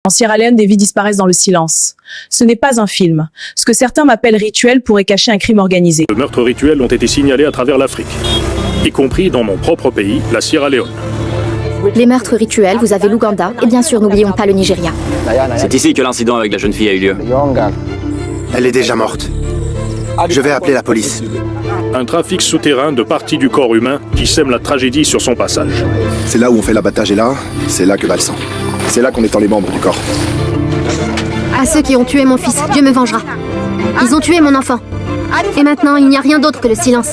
En Sierra Leone, des vies disparaissent dans le silence. Ce n'est pas un film. Ce que certains m'appellent rituel pourrait cacher un crime organisé. De meurtres rituels ont été signalés à travers l'Afrique, y compris dans mon propre pays, la Sierra Leone. Les meurtres rituels, vous avez l'Ouganda, et bien sûr, n'oublions pas le Nigeria. C'est ici que l'incident avec la jeune fille a eu lieu. Elle est déjà morte. Je vais appeler la police. Un trafic souterrain de parties du corps humain qui sème la tragédie sur son passage. C'est là où on fait l'abattage et là, c'est là que va le sang. C'est là qu'on étend les membres du corps. À ceux qui ont tué mon fils, Dieu me vengera. Ils ont tué mon enfant. Et maintenant, il n'y a rien d'autre que le silence.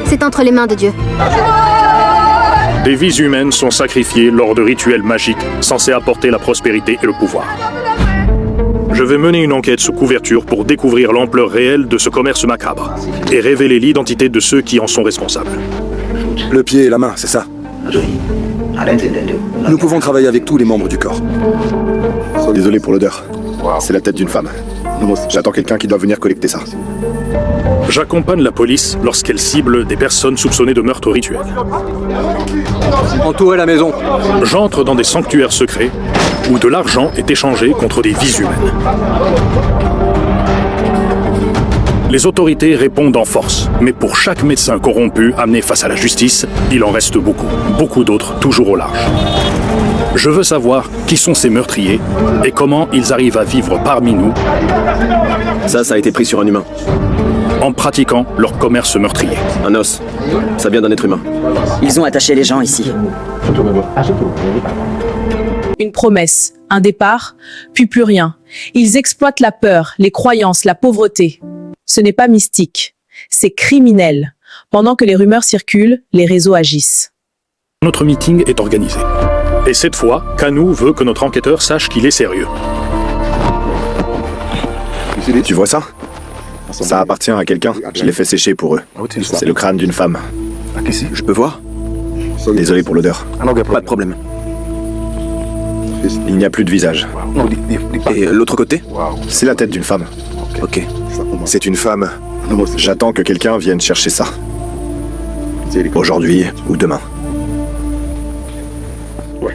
C'est entre les mains de Dieu. Des vies humaines sont sacrifiées lors de rituels magiques censés apporter la prospérité et le pouvoir. Je vais mener une enquête sous couverture pour découvrir l'ampleur réelle de ce commerce macabre et révéler l'identité de ceux qui en sont responsables. Le pied et la main, c'est ça. Nous pouvons travailler avec tous les membres du corps. Désolé pour l'odeur. C'est la tête d'une femme. J'attends quelqu'un qui doit venir collecter ça. J'accompagne la police lorsqu'elle cible des personnes soupçonnées de meurtre rituel. Entourer la maison. J'entre dans des sanctuaires secrets où de l'argent est échangé contre des vies humaines. Les autorités répondent en force, mais pour chaque médecin corrompu amené face à la justice, il en reste beaucoup, beaucoup d'autres toujours au large. Je veux savoir qui sont ces meurtriers et comment ils arrivent à vivre parmi nous. Ça a été pris sur un humain. En pratiquant leur commerce meurtrier. Un os. Ça vient d'un être humain. Ils ont attaché les gens ici. Une promesse, un départ, puis plus rien. Ils exploitent la peur, les croyances, la pauvreté. Ce n'est pas mystique, c'est criminel. Pendant que les rumeurs circulent, les réseaux agissent. Notre meeting est organisé. Et cette fois, Kanou veut que notre enquêteur sache qu'il est sérieux. Tu vois ça? Ça appartient à quelqu'un. Je l'ai fait sécher pour eux. C'est le crâne d'une femme. Je peux voir? Désolé pour l'odeur. Pas de problème. Il n'y a plus de visage. Et l'autre côté? C'est la tête d'une femme. Ok. C'est une femme. J'attends que quelqu'un vienne chercher ça. Aujourd'hui ou demain.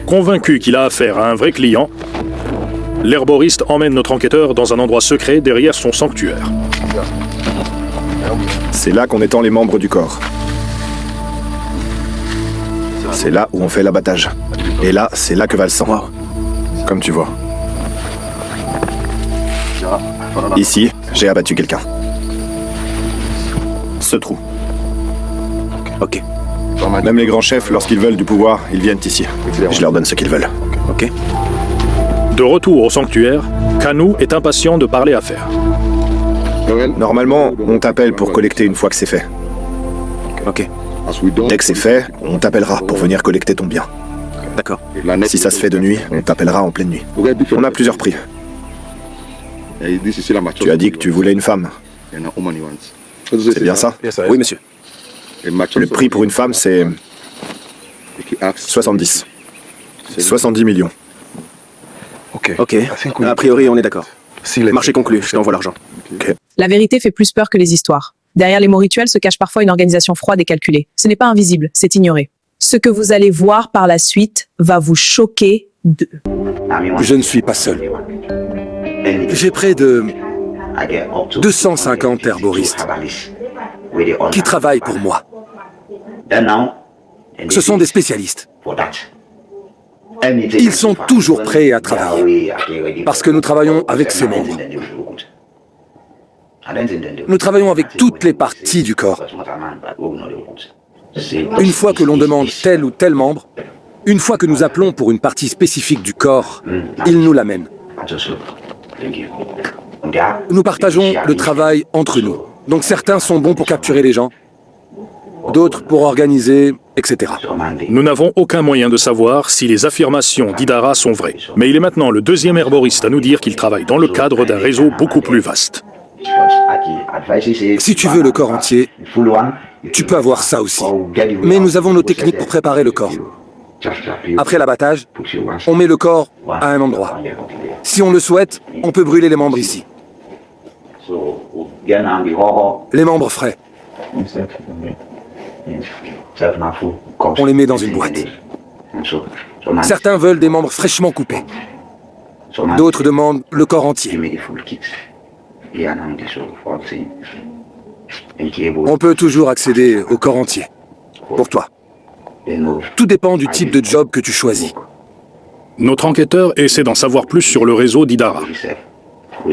Convaincu qu'il a affaire à un vrai client, l'herboriste emmène notre enquêteur dans un endroit secret derrière son sanctuaire. C'est là qu'on étend les membres du corps. C'est là où on fait l'abattage. Et là, c'est là que va le sang. Wow. Comme tu vois. Ici, j'ai abattu quelqu'un. Ce trou. Ok. Même les grands chefs, lorsqu'ils veulent du pouvoir, ils viennent ici. Je leur donne ce qu'ils veulent. Ok. De retour au sanctuaire, Kanou est impatient de parler affaires. Normalement, on t'appelle pour collecter une fois que c'est fait. Ok. Dès que c'est fait, on t'appellera pour venir collecter ton bien. D'accord. Si ça se fait de nuit, on t'appellera en pleine nuit. On a plusieurs prix. Tu as dit que tu voulais une femme. C'est bien ça? Oui, monsieur. Le prix pour une femme, c'est 70. 70 millions. Ok. A priori, on est d'accord. Marché conclu, je t'envoie l'argent. Ok. La vérité fait plus peur que les histoires. Derrière les mots rituels se cache parfois une organisation froide et calculée. Ce n'est pas invisible, c'est ignoré. Ce que vous allez voir par la suite va vous choquer de... Je ne suis pas seul. J'ai près de 250 herboristes qui travaillent pour moi. Ce sont des spécialistes. Ils sont toujours prêts à travailler parce que nous travaillons avec ces membres. Nous travaillons avec toutes les parties du corps. Une fois que l'on demande tel ou tel membre, une fois que nous appelons pour une partie spécifique du corps, ils nous l'amènent. Nous partageons le travail entre nous. Donc certains sont bons pour capturer les gens, d'autres pour organiser, etc. Nous n'avons aucun moyen de savoir si les affirmations d'Idara sont vraies. Mais il est maintenant le deuxième herboriste à nous dire qu'il travaille dans le cadre d'un réseau beaucoup plus vaste. Si tu veux le corps entier, tu peux avoir ça aussi. Mais nous avons nos techniques pour préparer le corps. Après l'abattage, on met le corps à un endroit. Si on le souhaite, on peut brûler les membres ici. Les membres frais. On les met dans une boîte. Certains veulent des membres fraîchement coupés. D'autres demandent le corps entier. On peut toujours accéder au corps entier. Pour toi. Tout dépend du type de job que tu choisis. Notre enquêteur essaie d'en savoir plus sur le réseau d'Idara,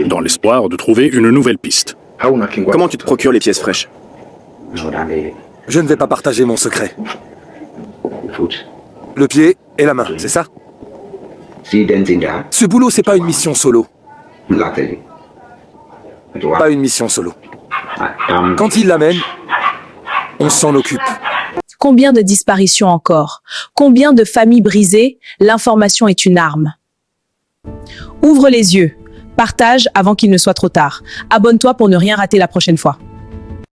dans l'espoir de trouver une nouvelle piste. Comment tu te procures les pièces fraîches? Je ne vais pas partager mon secret. Le pied et la main, c'est ça? Ce boulot, c'est pas une mission solo. Pas une mission solo. Quand il l'amène, on s'en occupe. Combien de disparitions encore? Combien de familles brisées? L'information est une arme. Ouvre les yeux. Partage avant qu'il ne soit trop tard. Abonne-toi pour ne rien rater la prochaine fois.